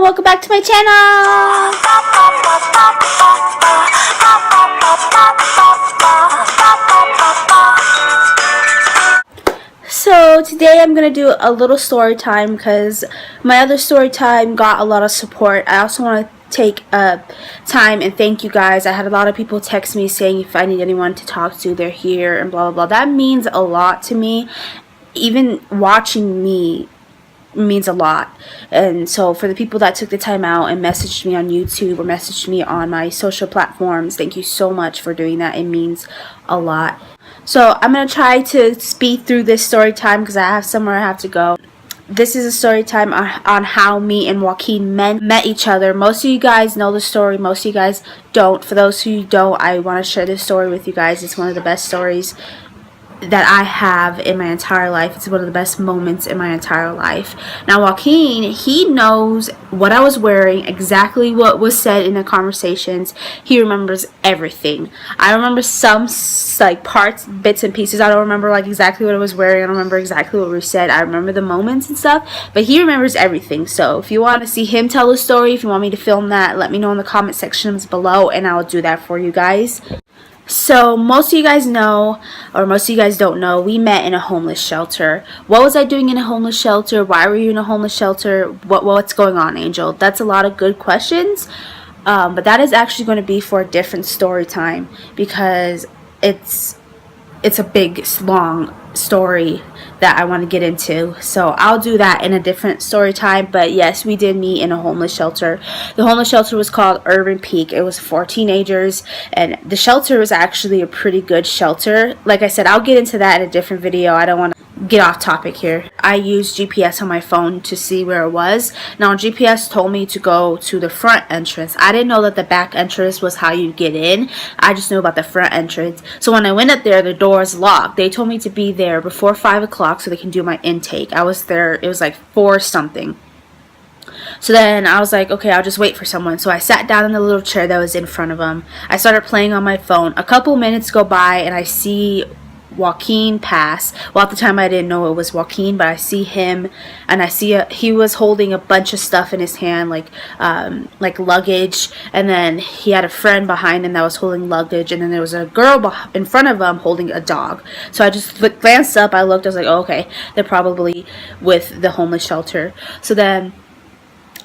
welcome back to my channel. So today I'm gonna do a little story time because my other story time got a lot of support. I also want to take time and thank you guys. I had a lot of people text me saying if I need anyone to talk to, they're here and blah blah blah. That means a lot to me. Even watching me means a lot. And so for the people that took the time out and messaged me on YouTube or messaged me on my social platforms, thank you so much for doing that. It means a lot. So I'm gonna try to speed through this story time because I have somewhere I have to go. This is a story time on how me and Joaquin met each other. Most of you guys know the story, most of you guys don't. For those who don't, I want to share this story with you guys. It's one of the best stories that I have in my entire life. It's one of the best moments in my entire life. Now Joaquin, he knows what I was wearing, exactly what was said in the conversations. He remembers everything. I remember some like parts, bits and pieces. I don't remember like exactly what I was wearing. I don't remember exactly what we said. I remember the moments and stuff, but he remembers everything. So if you want to see him tell the story, if you want me to film that, let me know in the comment sections below and I'll do that for you guys. So most of you guys know, or most of you guys don't know, we met in a homeless shelter. What was I doing in a homeless shelter? Why were you in a homeless shelter? What's going on, Angel? That's a lot of good questions, but that is actually going to be for a different story time because it's a big, long story that I want to get into. So I'll do that in a different story time. But yes, we did meet in a homeless shelter. The homeless shelter was called Urban Peak. It was for teenagers, and the shelter was actually a pretty good shelter. Like I said, I'll get into that in a different video. I don't want to get off topic here. I used GPS on my phone to see where it was. Now GPS told me to go to the front entrance. I didn't know that the back entrance was how you get in. I just knew about the front entrance. So when I went up there, the door is locked. They told me to be there before 5 o'clock so they can do my intake. I was there, it was like 4 something. So then I was like, okay, I'll just wait for someone. So I sat down in the little chair that was in front of them. I started playing on my phone. A couple minutes go by and I see Joaquin pass. Well, at the time I didn't know it was Joaquin, but I see him and I see he was holding a bunch of stuff in his hand, like luggage, and then he had a friend behind him that was holding luggage, and then there was a girl in front of him holding a dog. So I just glanced up, I looked, I was like, oh, okay, they're probably with the homeless shelter. So then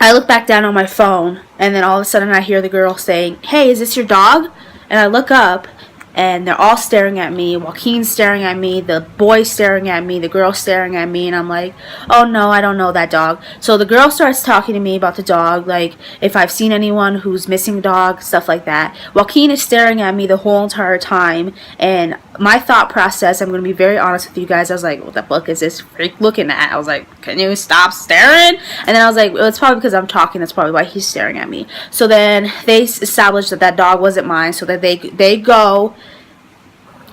I look back down on my phone, and then all of a sudden I hear the girl saying, hey, is this your dog? And I look up and they're all staring at me. Joaquin's staring at me, the boy's staring at me, the girl's staring at me, and I'm like, oh no, I don't know that dog. So the girl starts talking to me about the dog, like if I've seen anyone who's missing a dog, stuff like that. Joaquin is staring at me the whole entire time, and my thought process, I'm going to be very honest with you guys, I was like, what the fuck is this freak looking at? I was like, can you stop staring? And then I was like, well, it's probably because I'm talking, that's probably why he's staring at me. So then they established that that dog wasn't mine, so that they go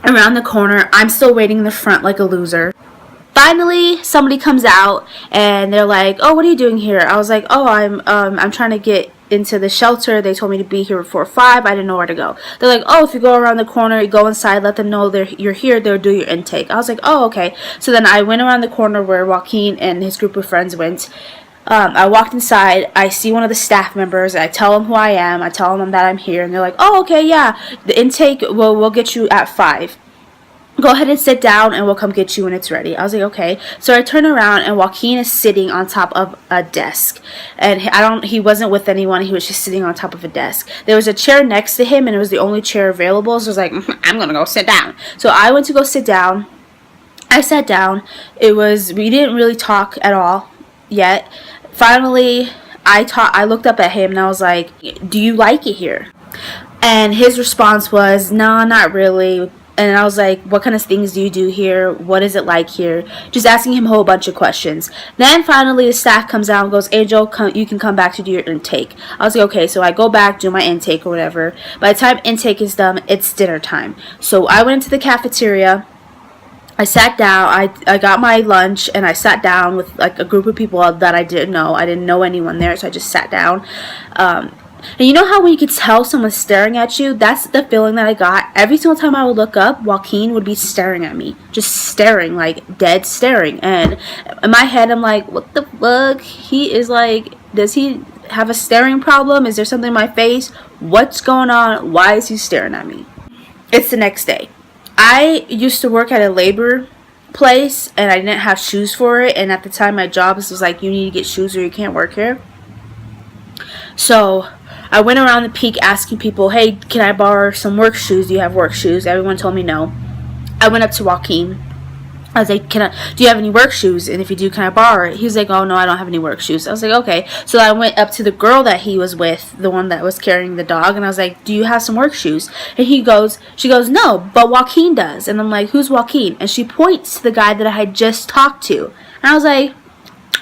around the corner. I'm still waiting in the front like a loser. Finally, somebody comes out and they're like, oh, what are you doing here? I was like, oh, I'm trying to get into the shelter. They told me to be here before 5. I didn't know where to go. They're like, oh, if you go around the corner, you go inside, let them know you're here, they'll do your intake. I was like, oh, okay. So then I went around the corner where Joaquin and his group of friends went. I walked inside, I see one of the staff members, I tell them who I am, I tell them that I'm here, and they're like, oh, okay, yeah, the intake, we'll get you at 5. Go ahead and sit down and we'll come get you when it's ready. I was like, okay. So I turn around and Joaquin is sitting on top of a desk. And he wasn't with anyone, he was just sitting on top of a desk. There was a chair next to him and it was the only chair available, so I was like, I'm gonna go sit down. So I went to go sit down. I sat down. We didn't really talk at all yet. Finally, I looked up at him and I was like, do you like it here? And his response was, no, not really. And I was like, what kind of things do you do here? What is it like here? Just asking him a whole bunch of questions. Then finally the staff comes out and goes, Angel, you can come back to do your intake. I was like, okay. So I go back, do my intake or whatever. By the time intake is done, it's dinner time. So I went into the cafeteria. I sat down, I got my lunch, and I sat down with like a group of people that I didn't know. I didn't know anyone there, so I just sat down. And you know how when you could tell someone's staring at you? That's the feeling that I got. Every single time I would look up, Joaquin would be staring at me. Just staring, like dead staring. And in my head, I'm like, what the fuck? He is like, does he have a staring problem? Is there something in my face? What's going on? Why is he staring at me? It's the next day. I used to work at a labor place and I didn't have shoes for it, and at the time my job was like, you need to get shoes or you can't work here. So I went around the peak asking people, hey, can I borrow some work shoes? Do you have work shoes? Everyone told me no. I went up to Joaquin. I was like, do you have any work shoes? And if you do, can I borrow it? He was like, oh no, I don't have any work shoes. I was like, okay. So I went up to the girl that he was with, the one that was carrying the dog, and I was like, do you have some work shoes? And she goes, no, but Joaquin does. And I'm like, who's Joaquin? And she points to the guy that I had just talked to. And I was like,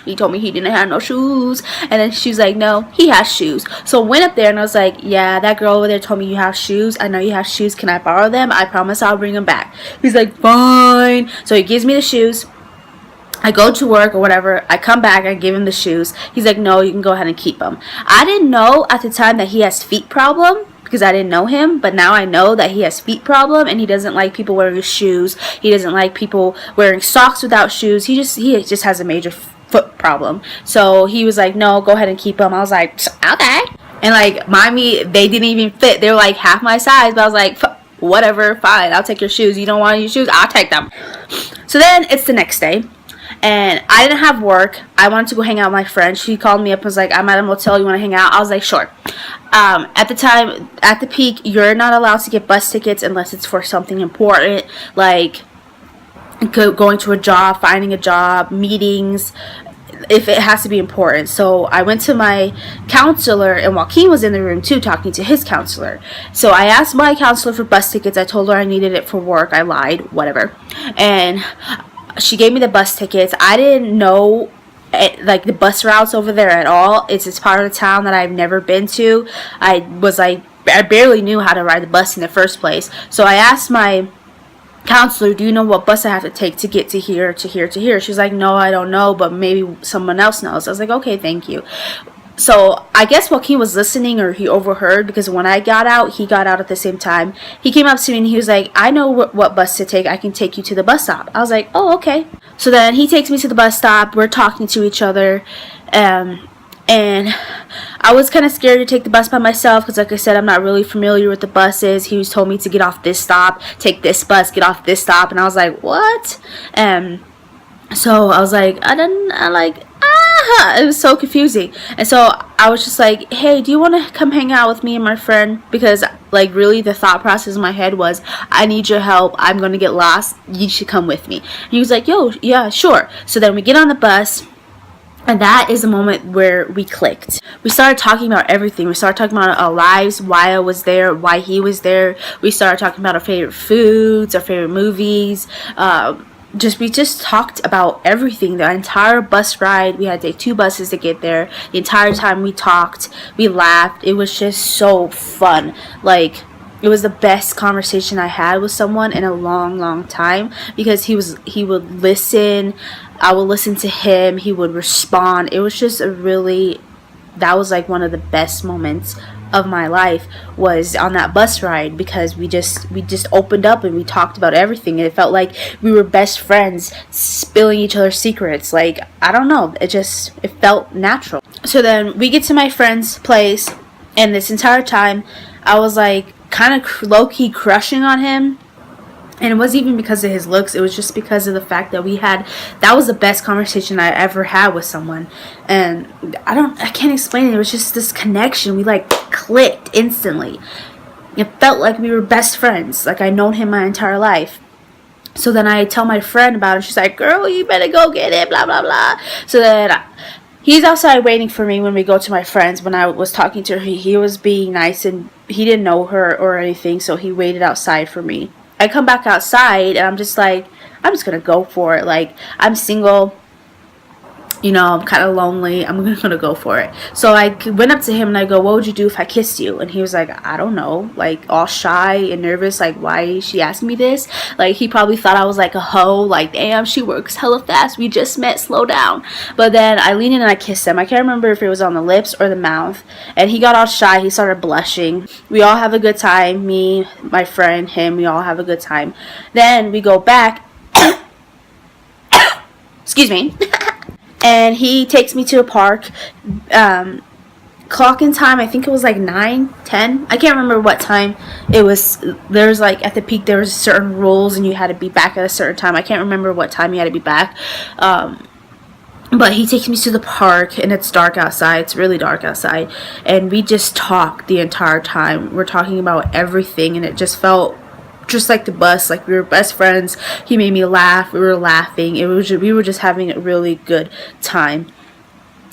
he told me he didn't have no shoes. And then she's like, no, he has shoes. So I went up there and I was like, yeah, that girl over there told me you have shoes. I know you have shoes. Can I borrow them? I promise I'll bring them back. He's like, fine. So he gives me the shoes. I go to work or whatever. I come back. I give him the shoes. He's like, no, you can go ahead and keep them. I didn't know at the time that he has feet problem, because I didn't know him, but now I know that he has feet problem and he doesn't like people wearing shoes. He doesn't like people wearing socks without shoes. He just has a major foot problem. So he was like, no, go ahead and keep them. I was like, okay. And like, mommy, they didn't even fit. They were like half my size, but I was like, whatever, fine, I'll take your shoes. You don't want your shoes, I'll take them. So then it's the next day and I didn't have work. I wanted to go hang out with my friend. She called me up and was like, I'm at a motel, you want to hang out? I was like, sure. At the time, at the peak, you're not allowed to get bus tickets unless it's for something important, like going to a job, finding a job, meetings, if it has to be important. So I went to my counselor, and Joaquin was in the room too talking to his counselor. So I asked my counselor for bus tickets. I told her I needed it for work. I lied, whatever. And she gave me the bus tickets. I didn't know like the bus routes over there at all. It's part of the town that I've never been to. I barely knew how to ride the bus in the first place. So I asked my counselor, do you know what bus I have to take to get to here, to here, to here? She's like, no, I don't know, but maybe someone else knows. I was like, okay, thank you. So I guess Joaquin was listening, or he overheard, because when I got out, he got out at the same time. He came up to me and he was like, I know what bus to take. I can take you to the bus stop. I was like, oh, okay. So then he takes me to the bus stop. We're talking to each other. And I was kind of scared to take the bus by myself because, like I said, I'm not really familiar with the buses. He was told me to get off this stop, take this bus, get off this stop. And I was like, what? So I was like, it was so confusing. And so I was just like, hey, do you want to come hang out with me and my friend? Because like really the thought process in my head was, I need your help. I'm going to get lost. You should come with me. And he was like, yo, yeah, sure. So then we get on the bus. And that is the moment where we clicked. We started talking about everything. We started talking about our lives, why I was there, why he was there. We started talking about our favorite foods, our favorite movies. We just talked about everything. The entire bus ride. We had to take 2 buses to get there. The entire time we talked, we laughed. It was just so fun. Like, it was the best conversation I had with someone in a long, long time, because he would listen. I would listen to him. He would respond. It was just that was like one of the best moments of my life, was on that bus ride, because we just opened up and we talked about everything. And it felt like we were best friends, spilling each other's secrets. Like, I don't know. It felt natural. So then we get to my friend's place, and this entire time I was like kind of low-key crushing on him. And it wasn't even because of his looks. It was just because of the fact that that was the best conversation I ever had with someone. And I can't explain it. It was just this connection. We like clicked instantly. It felt like we were best friends. Like I'd known him my entire life. So then I tell my friend about it. She's like, girl, you better go get it, blah, blah, blah. So then he's outside waiting for me when we go to my friends. When I was talking to her, he was being nice, and he didn't know her or anything. So he waited outside for me. I come back outside and I'm just like, I'm just gonna go for it. Like, I'm single, I'm kind of lonely. I'm gonna go for it. So I went up to him and I go, what would you do if I kissed you? And he was like, I don't know. Like, all shy and nervous. Like, why is she asking me this? Like, he probably thought I was like a hoe. Like, damn, she works hella fast. We just met. Slow down. But then I leaned in and I kissed him. I can't remember if it was on the lips or the mouth. And he got all shy. He started blushing. We all have a good time. Me, my friend, him. We all have a good time. Then we go back. Excuse me. And he takes me to a park clock-in time, I think it was like 9, 10. I can't remember what time it was. There's like at the peak there was certain rules and you had to be back at a certain time. I can't remember what time you had to be back. But he takes me to the park and it's dark outside. It's really dark outside, and we just talked the entire time. We're talking about everything, and it just felt just like the bus, like we were best friends. He made me laugh. We were laughing. We were just having a really good time.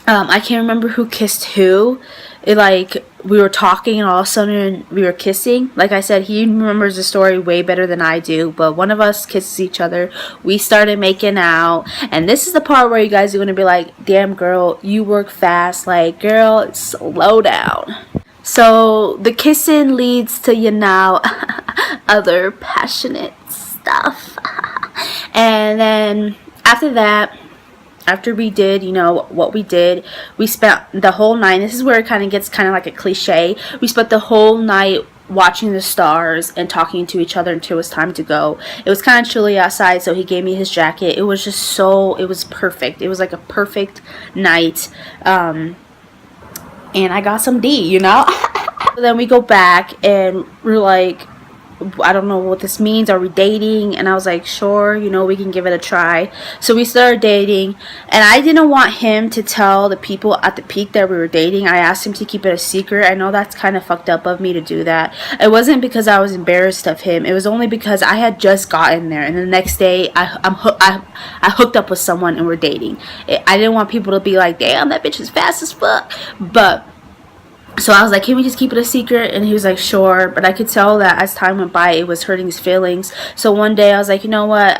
I can't remember who kissed who. Like, we were talking and all of a sudden we were kissing. Like I said, he remembers the story way better than I do, but one of us kisses each other. We started making out, and this is the part where you guys are going to be like, damn girl, you work fast. Like, girl, slow down. So the kissing leads to, you know, other passionate stuff. And then after that, after we did, you know, what we did, we spent the whole night. This is where it kind of gets kind of like a cliche. We spent the whole night watching the stars and talking to each other until it was time to go. It was kind of chilly outside, so he gave me his jacket. It was just so, it was perfect. It was like a perfect night. And I got some D, you know. Then we go back and we're like, I don't know what this means. Are we dating? And I was like, sure, you know, we can give it a try. So we started dating, and I didn't want him to tell the people at the peak that we were dating. I asked him to keep it a secret. I know that's kind of fucked up of me to do that. It wasn't because I was embarrassed of him. It was only because I had just gotten there, and the next day I hooked up with someone and we're dating. I didn't want people to be like, damn, that bitch is fast as fuck. But so I was like, can we just keep it a secret? And he was like, sure. But I could tell that as time went by, it was hurting his feelings. So one day I was like, you know what?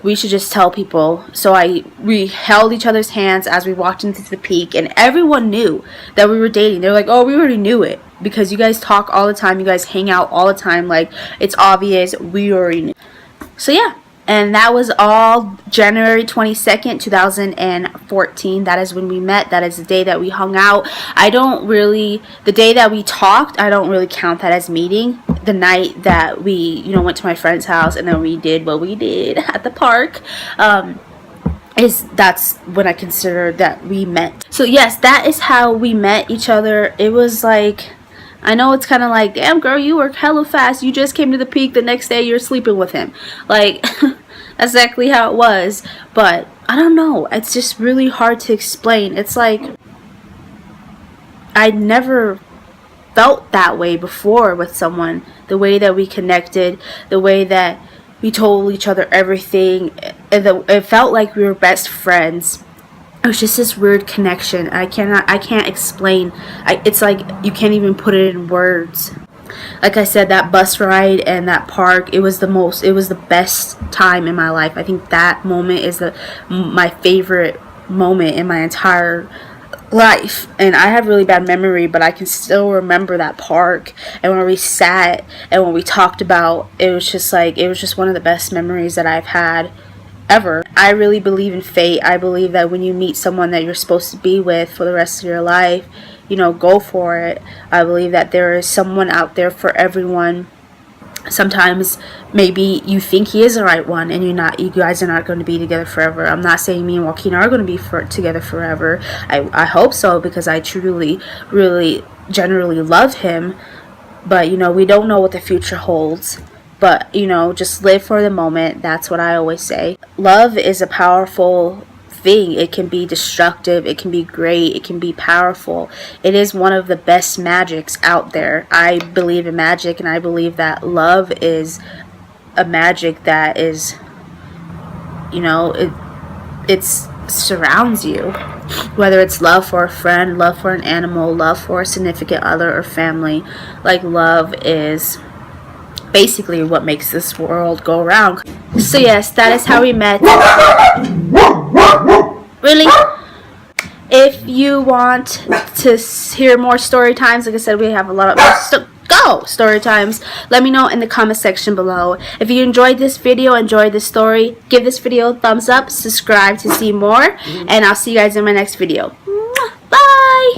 We should just tell people. So we held each other's hands as we walked into the peak, and everyone knew that we were dating. They're like, oh, we already knew it because you guys talk all the time. You guys hang out all the time. Like, it's obvious. We already knew. So yeah. And that was all January 22nd, 2014. That is when we met. That is the day that we hung out. The day that we talked, I don't really count that as meeting. The night that we, you know, went to my friend's house and then we did what we did at the park, that's when I consider that we met. So yes, that is how we met each other. It was like, I know it's kind of like, damn girl, you work hella fast. You just came to the peak. The next day you're sleeping with him. Like, that's exactly how it was. But I don't know. It's just really hard to explain. It's like, I never felt that way before with someone. The way that we connected, the way that we told each other everything. It felt like we were best friends. It was just this weird connection. I can't explain. It's like you can't even put it in words. Like I said, that bus ride and that park, it was the best time in my life. I think that moment is my favorite moment in my entire life. And I have really bad memory, but I can still remember that park and when we sat and when we talked about it. Was just one of the best memories that I've had ever. I really believe in fate. I believe that when you meet someone that you're supposed to be with for the rest of your life, you know, go for it. I believe that there is someone out there for everyone. Sometimes maybe you think he is the right one and you guys are not going to be together forever. I'm not saying me and Joaquin are going to be together forever. I hope so, because I truly, really, generally love him. But, you know, we don't know what the future holds. But, you know, just live for the moment. That's what I always say. Love is a powerful thing. It can be destructive. It can be great. It can be powerful. It is one of the best magics out there. I believe in magic, and I believe that love is a magic that is, you know, it surrounds you. Whether it's love for a friend, love for an animal, love for a significant other or family. Like, love is basically what makes this world go around. So yes, that is how we met. Really? If you want to hear more story times, like I said, we have a lot of story times. Let me know in the comment section below. If you enjoyed this video, enjoyed this story, give this video a thumbs up, subscribe to see more, and I'll see you guys in my next video.